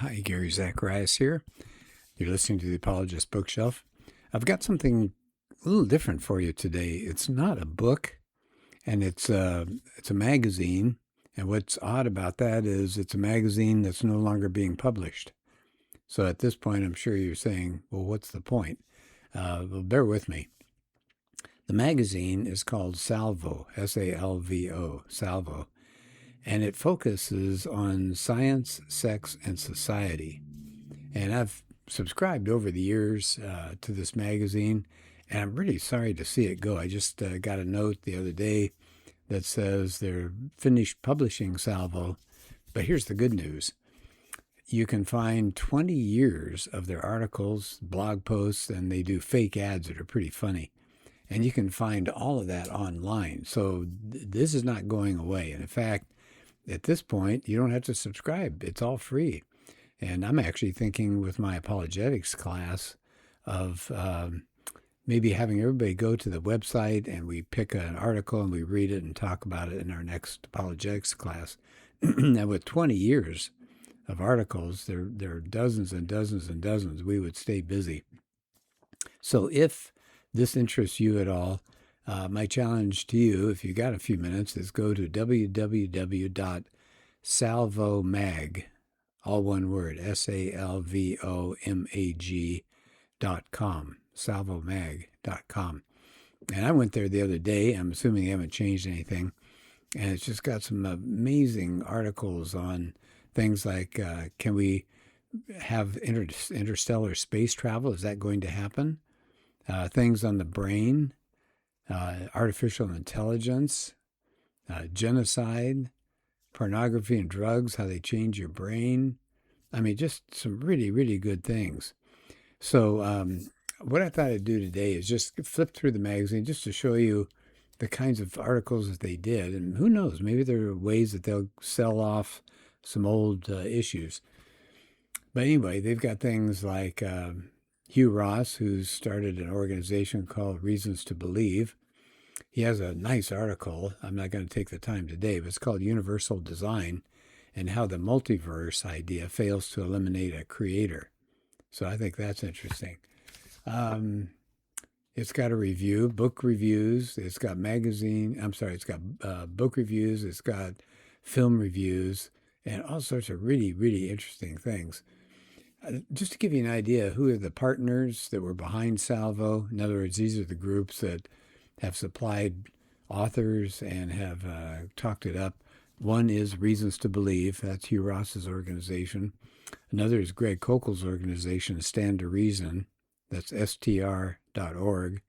Hi, Gary Zacharias here. You're listening to the Apologist Bookshelf. I've got something a little different for you today. It's not a book, and it's a magazine. And what's odd about that is it's a magazine that's no longer being published. So at this point, I'm sure you're saying, "Well, what's the point?" Well, bear with me. The magazine is called Salvo, Salvo, Salvo, and it focuses on science, sex, and society. And I've subscribed over the years to this magazine, and I'm really sorry to see it go. I just got a note the other day that says they're finished publishing Salvo, but here's the good news. You can find 20 years of their articles, blog posts, and they do fake ads that are pretty funny. And you can find all of that online. So this is not going away. And in fact, at this point, you don't have to subscribe. It's all free. And I'm actually thinking with my apologetics class of maybe having everybody go to the website and we pick an article and we read it and talk about it in our next apologetics class. Now, with 20 years of articles, there are dozens and dozens and dozens. We would stay busy. So if this interests you at all, my challenge to you, if you got a few minutes, is go to www.salvomag, all one word, salvomag.com, salvomag.com. And I went there the other day. I'm assuming they haven't changed anything. And it's just got some amazing articles on things like, can we have interstellar space travel? Is that going to happen? Things on the brain, artificial intelligence, genocide, pornography and drugs, how they change your brain. I mean, just some really, really good things. So what I thought I'd do today is just flip through the magazine just to show you the kinds of articles that they did. And who knows, maybe there are ways that they'll sell off some old issues. But anyway, they've got things like Hugh Ross, who's started an organization called Reasons to Believe. He has a nice article. I'm not going to take the time today, but it's called Universal Design and How the Multiverse Idea Fails to Eliminate a Creator. So I think that's interesting. It's got a review, book reviews. It's got it's got book reviews. It's got film reviews and all sorts of really, really interesting things. Just to give you an idea, who are the partners that were behind Salvo? In other words, these are the groups that have supplied authors and have talked it up. One is Reasons to Believe. That's Hugh Ross's organization. Another is Greg Koukl's organization, Stand to Reason. That's str.org.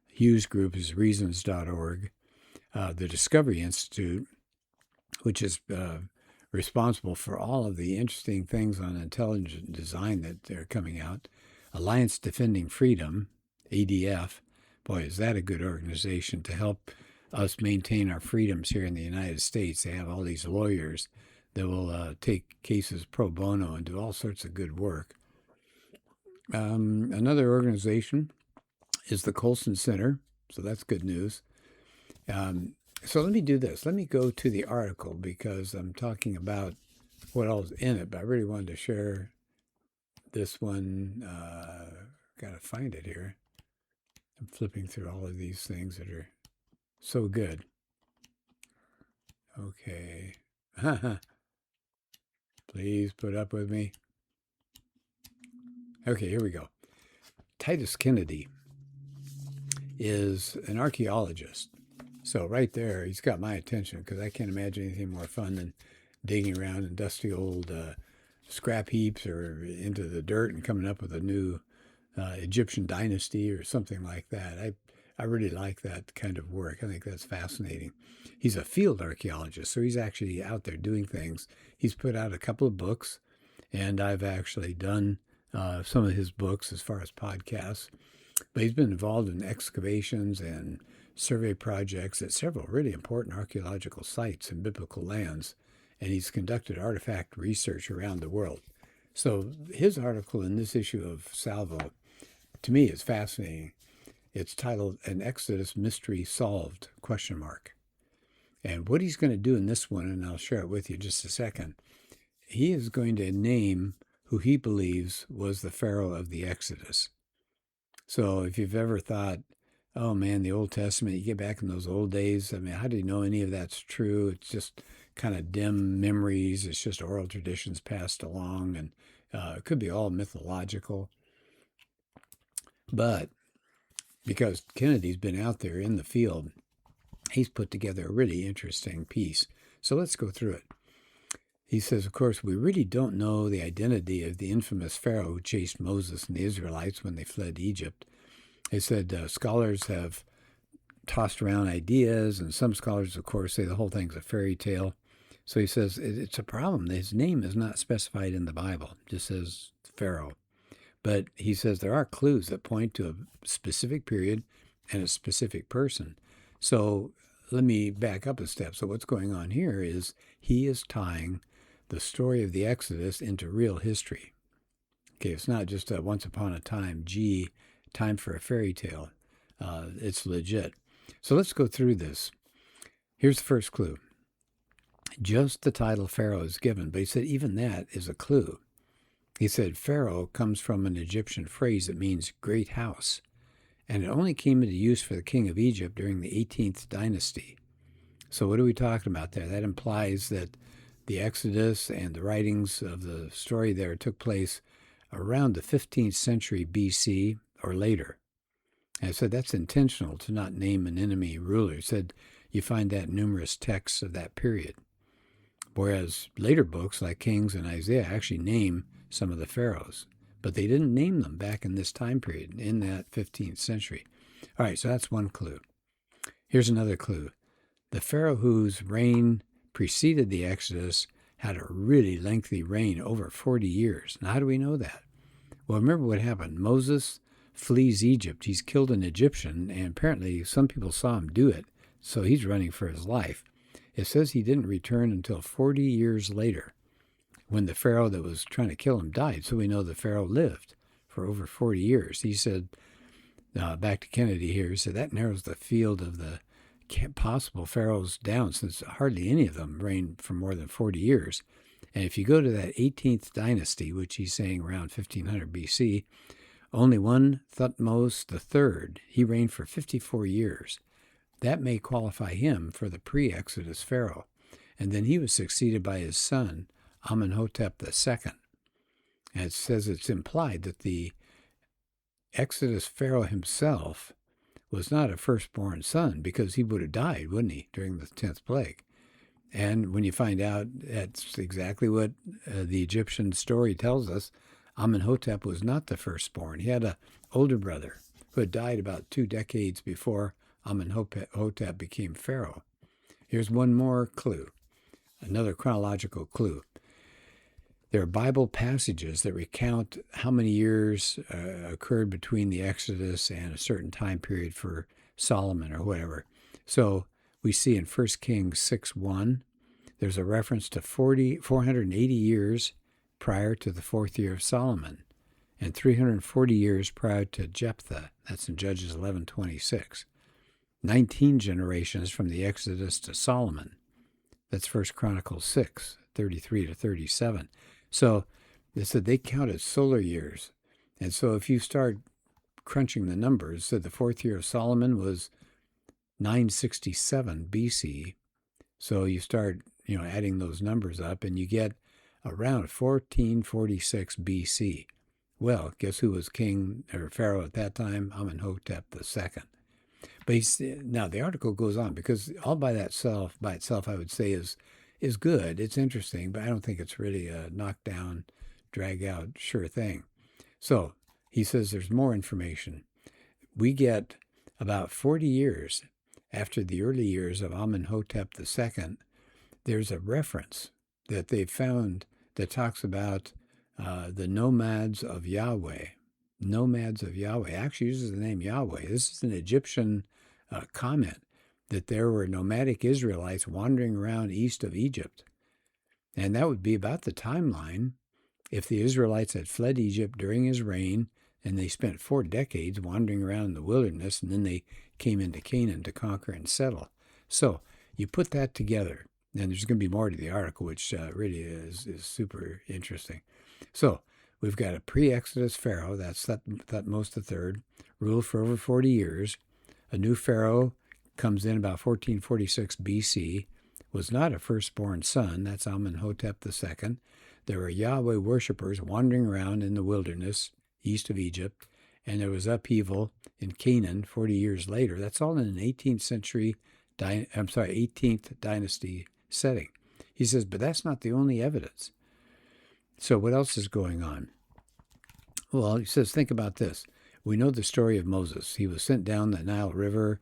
Hugh's group is reasons.org. The Discovery Institute, which is responsible for all of the interesting things on intelligent design that are coming out. Alliance Defending Freedom, ADF. Boy, is that a good organization to help us maintain our freedoms here in the United States. They have all these lawyers that will take cases pro bono and do all sorts of good work. Another organization is the Colson Center, so that's good news. So let me do this. Let me go to the article because I'm talking about what all's in it, but I really wanted to share this one. Got to find it here. I'm flipping through all of these things that are so good. Okay. Please put up with me. Okay, here we go. Titus Kennedy is an archaeologist. So right there, he's got my attention because I can't imagine anything more fun than digging around in dusty old scrap heaps or into the dirt and coming up with a new Egyptian dynasty or something like that. I really like that kind of work. I think that's fascinating. He's a field archaeologist, so he's actually out there doing things. He's put out a couple of books, and I've actually done some of his books as far as podcasts. But he's been involved in excavations and survey projects at several really important archaeological sites in biblical lands, and he's conducted artifact research around the world. So his article in this issue of Salvo, to me, is fascinating. It's titled An Exodus Mystery Solved, ? And what he's going to do in this one, and I'll share it with you in just a second, he is going to name who he believes was the Pharaoh of the Exodus. So if you've ever thought, oh man, the Old Testament, you get back in those old days, I mean, how do you know any of that's true? It's just kind of dim memories. It's just oral traditions passed along, and it could be all mythological. But because Kennedy's been out there in the field, he's put together a really interesting piece. So let's go through it. He says, of course, we really don't know the identity of the infamous Pharaoh who chased Moses and the Israelites when they fled Egypt. He said scholars have tossed around ideas, and some scholars, of course, say the whole thing's a fairy tale. So he says it's a problem. His name is not specified in the Bible. It just says Pharaoh. But he says there are clues that point to a specific period and a specific person. So let me back up a step. So what's going on here is he is tying the story of the Exodus into real history. Okay, it's not just a once upon a time, time for a fairy tale. It's legit. So let's go through this. Here's the first clue. Just the title Pharaoh is given, but he said even that is a clue. He said Pharaoh comes from an Egyptian phrase that means great house, and it only came into use for the king of Egypt during the 18th dynasty. So what are we talking about there? That implies that the Exodus and the writings of the story there took place around the 15th century BC or later. And I said that's intentional to not name an enemy ruler. He said you find that in numerous texts of that period. Whereas later books like Kings and Isaiah actually name some of the pharaohs, but they didn't name them back in this time period, in that 15th century. All right, so that's one clue. Here's another clue. The pharaoh whose reign preceded the Exodus had a really lengthy reign, over 40 years. Now, how do we know that? Well, remember what happened. Moses flees Egypt. He's killed an Egyptian, and apparently some people saw him do it, so he's running for his life. It says he didn't return until 40 years later, when the pharaoh that was trying to kill him died. So we know the pharaoh lived for over 40 years. He said, back to Kennedy here, he said that narrows the field of the possible pharaohs down, since hardly any of them reigned for more than 40 years. And if you go to that 18th dynasty, which he's saying around 1500 BC, only one, Thutmose III, he reigned for 54 years. That may qualify him for the pre-Exodus pharaoh. And then he was succeeded by his son, Amenhotep II. And it says it's implied that the Exodus pharaoh himself was not a firstborn son, because he would have died, wouldn't he, during the 10th plague. And when you find out that's exactly what the Egyptian story tells us, Amenhotep was not the firstborn. He had an older brother who had died about 2 decades before Amenhotep became pharaoh. Here's one more clue, another chronological clue. There are Bible passages that recount how many years occurred between the Exodus and a certain time period for Solomon or whatever. So we see in 1 Kings 6:1, there's a reference to 480 years prior to the 4th year of Solomon, and 340 years prior to Jephthah. That's in Judges 11:26. 19 generations from the Exodus to Solomon. That's 1 Chronicles 6:33 to 37. So they said they counted solar years. And so if you start crunching the numbers, so the 4th year of Solomon was 967 BC. So you start, adding those numbers up, and you get around 1446 BC. Well, guess who was king or pharaoh at that time? Amenhotep II. But now the article goes on, because all by itself, I would say is good. It's interesting, but I don't think it's really a knockdown, drag out sure thing. So he says there's more information. We get about 40 years after the early years of Amenhotep II, there's a reference that they found that talks about the nomads of Yahweh. Nomads of Yahweh actually uses the name Yahweh. This is an Egyptian comment that there were nomadic Israelites wandering around east of Egypt. And that would be about the timeline if the Israelites had fled Egypt during his reign, and they spent 4 decades wandering around in the wilderness, and then they came into Canaan to conquer and settle. So you put that together, and there's going to be more to the article, which really is super interesting. So We've got a pre-Exodus Pharaoh, that's Thutmose III, ruled for over 40 years. A new Pharaoh comes in about 1446 BC, was not a firstborn son, that's Amenhotep II. There were Yahweh worshippers wandering around in the wilderness east of Egypt, and there was upheaval in Canaan 40 years later. That's all in an 18th dynasty setting. He says, but that's not the only evidence. So what else is going on? Well, he says, think about this. We know the story of Moses. He was sent down the Nile River,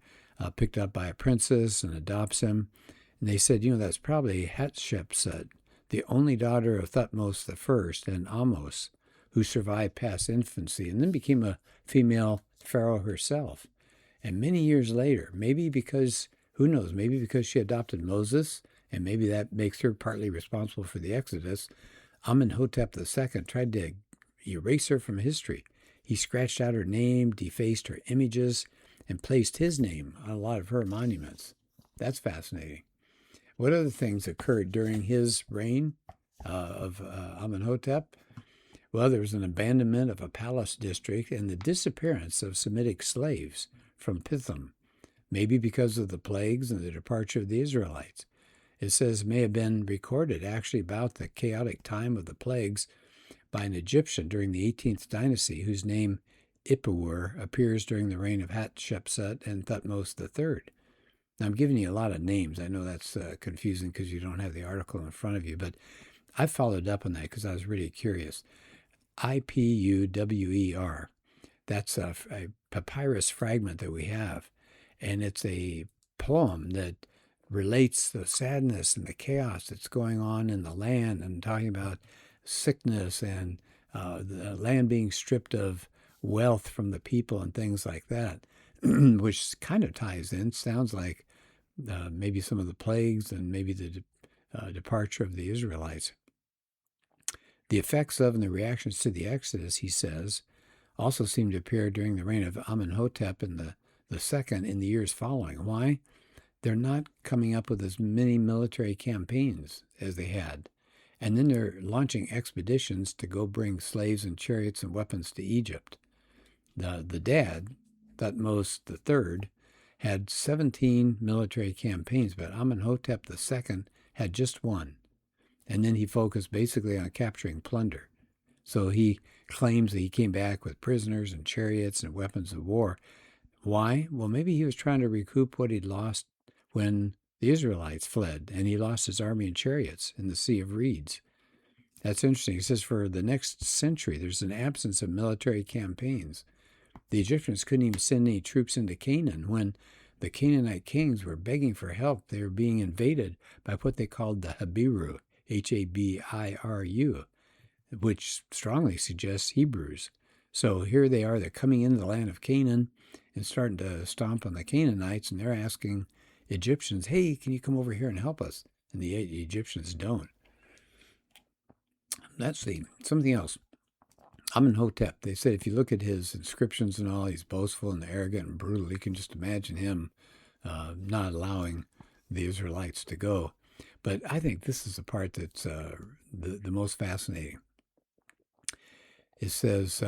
picked up by a princess and adopts him. And they said, that's probably Hatshepsut, the only daughter of Thutmose I and Ahmose, who survived past infancy and then became a female pharaoh herself. And many years later, maybe because, who knows, maybe because she adopted Moses, and maybe that makes her partly responsible for the Exodus, Amenhotep II tried to erase her from history. He scratched out her name, defaced her images, and placed his name on a lot of her monuments. That's fascinating. What other things occurred during his reign of Amenhotep? Well, there was an abandonment of a palace district and the disappearance of Semitic slaves from Pithom, maybe because of the plagues and the departure of the Israelites. It says may have been recorded actually about the chaotic time of the plagues by an Egyptian during the 18th dynasty whose name Ipuwer appears during the reign of Hatshepsut and Thutmose III. Now, I'm giving you a lot of names. I know that's confusing because you don't have the article in front of you, but I followed up on that because I was really curious. Ipuwer. That's a papyrus fragment that we have, and it's a poem that relates the sadness and the chaos that's going on in the land and talking about sickness and the land being stripped of wealth from the people and things like that, which kind of ties in, sounds like maybe some of the plagues and maybe the departure of the Israelites. The effects of and the reactions to the Exodus, he says, also seem to appear during the reign of Amenhotep and the second in the years following. Why? They're not coming up with as many military campaigns as they had. And then they're launching expeditions to go bring slaves and chariots and weapons to Egypt. The dad, Thutmose III, had 17 military campaigns, but Amenhotep II had just one. And then he focused basically on capturing plunder. So he claims that he came back with prisoners and chariots and weapons of war. Why? Well, maybe he was trying to recoup what he'd lost when the Israelites fled, and he lost his army and chariots in the Sea of Reeds. That's interesting. He says for the next century, there's an absence of military campaigns. The Egyptians couldn't even send any troops into Canaan when the Canaanite kings were begging for help. They were being invaded by what they called the Habiru, Habiru, which strongly suggests Hebrews. So here they are, they're coming into the land of Canaan and starting to stomp on the Canaanites, and they're asking Egyptians, hey, can you come over here and help us? And the Egyptians don't. Let's see, something else. Amenhotep, they said if you look at his inscriptions and all, he's boastful and arrogant and brutal. You can just imagine him not allowing the Israelites to go. But I think this is the part that's the most fascinating. It says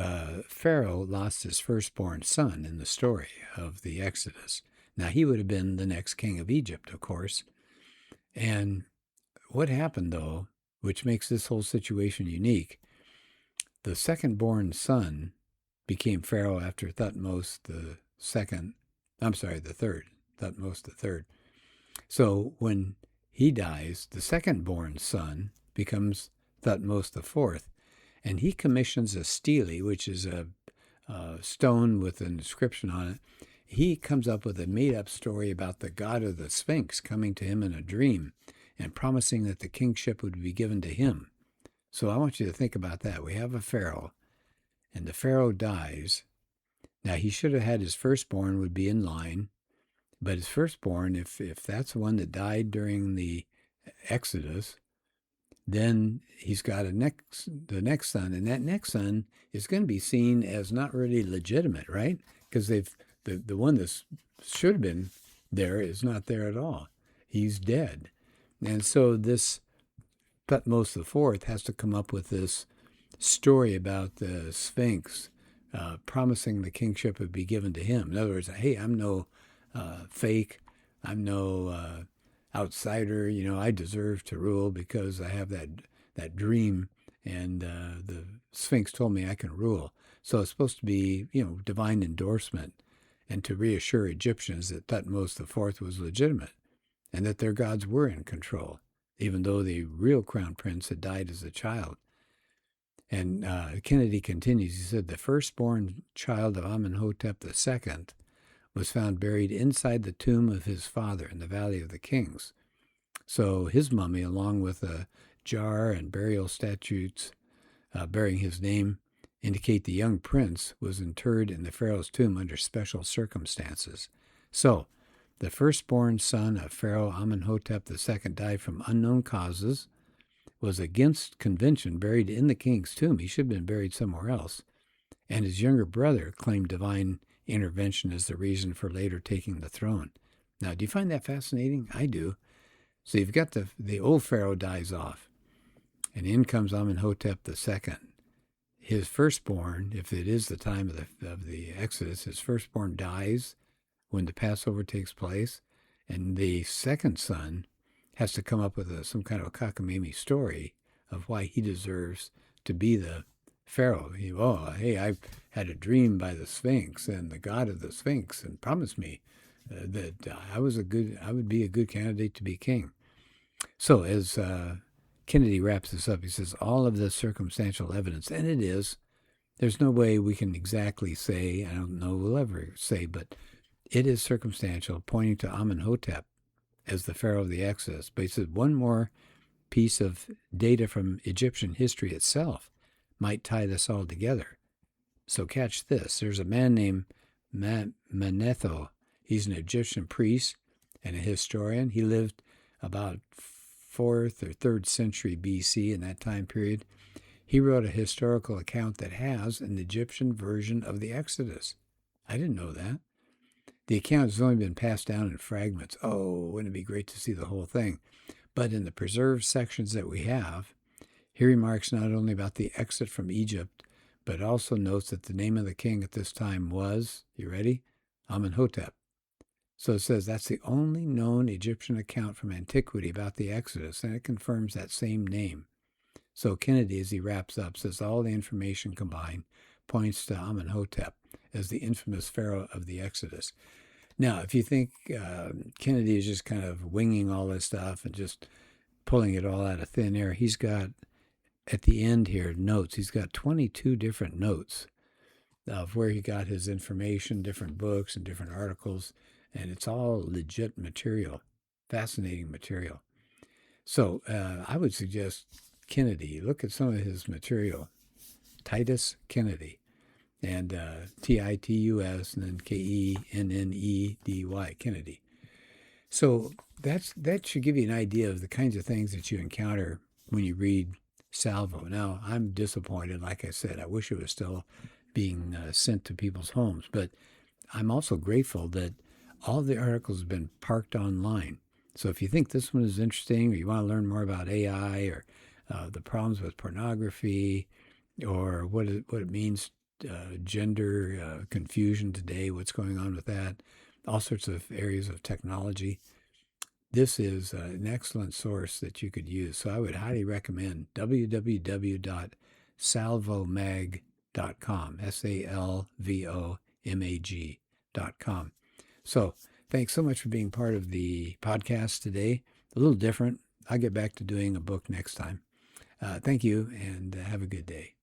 Pharaoh lost his firstborn son in the story of the Exodus. Now, he would have been the next king of Egypt, of course. And what happened, though, which makes this whole situation unique, the second-born son became Pharaoh after Thutmose the third, Thutmose III. So when he dies, the second-born son becomes Thutmose IV, and he commissions a stele, which is a stone with an inscription on it. He comes up with a made-up story about the god of the Sphinx coming to him in a dream and promising that the kingship would be given to him. So I want you to think about that. We have a pharaoh, and the pharaoh dies. Now, he should have had his firstborn would be in line, but his firstborn, if that's the one that died during the Exodus, then he's got the next son, and that next son is going to be seen as not really legitimate, right? Because the one that should have been there is not there at all. He's dead. And so this Thutmose IV has to come up with this story about the Sphinx promising the kingship would be given to him. In other words, hey, I'm no fake, I'm no outsider. I deserve to rule because I have that dream, and the Sphinx told me I can rule. So it's supposed to be, divine endorsement, and to reassure Egyptians that Thutmose IV was legitimate and that their gods were in control, even though the real crown prince had died as a child. And Kennedy continues, he said, the firstborn child of Amenhotep II was found buried inside the tomb of his father in the Valley of the Kings. So his mummy, along with a jar and burial statutes bearing his name, indicate the young prince was interred in the pharaoh's tomb under special circumstances. So the firstborn son of Pharaoh Amenhotep II died from unknown causes, was against convention, buried in the king's tomb. He should have been buried somewhere else. And his younger brother claimed divine intervention as the reason for later taking the throne. Now, do you find that fascinating? I do. So you've got the old pharaoh dies off, and in comes Amenhotep II. His firstborn, if it is the time of the Exodus, his firstborn dies when the Passover takes place, and the second son has to come up with some kind of a cockamamie story of why he deserves to be the pharaoh. Hey, I had a dream by the Sphinx and the god of the Sphinx, and promised me that I would be a good candidate to be king. So as Kennedy wraps this up, he says, all of this circumstantial evidence, and it is, there's no way we can exactly say, I don't know we'll ever say, but it is circumstantial, pointing to Amenhotep as the pharaoh of the Exodus. But he said one more piece of data from Egyptian history itself might tie this all together. So catch this. There's a man named Manetho. He's an Egyptian priest and a historian. He lived about 4th or 3rd century BC in that time period. He wrote a historical account that has an Egyptian version of the Exodus. I didn't know that. The account has only been passed down in fragments. Oh, wouldn't it be great to see the whole thing? But in the preserved sections that we have, he remarks not only about the exit from Egypt, but also notes that the name of the king at this time was, you ready? Amenhotep. So it says that's the only known Egyptian account from antiquity about the Exodus, and it confirms that same name. So Kennedy, as he wraps up, says all the information combined points to Amenhotep as the infamous pharaoh of the Exodus. Now, if you think Kennedy is just kind of winging all this stuff and just pulling it all out of thin air, he's got, at the end here, notes. He's got 22 different notes of where he got his information, different books and different articles, and it's all legit material, fascinating material. So I would suggest Kennedy. Look at some of his material. Titus Kennedy. And Titus and then Kennedy, Kennedy. So that should give you an idea of the kinds of things that you encounter when you read Salvo. Now, I'm disappointed, like I said. I wish it was still being sent to people's homes. But I'm also grateful that all the articles have been parked online. So if you think this one is interesting, or you want to learn more about AI, or the problems with pornography, or what it means, gender confusion today, what's going on with that, all sorts of areas of technology, this is an excellent source that you could use. So I would highly recommend www.salvomag.com, SALVOMAG.com. So thanks so much for being part of the podcast today. A little different. I'll get back to doing a book next time. Thank you, and have a good day.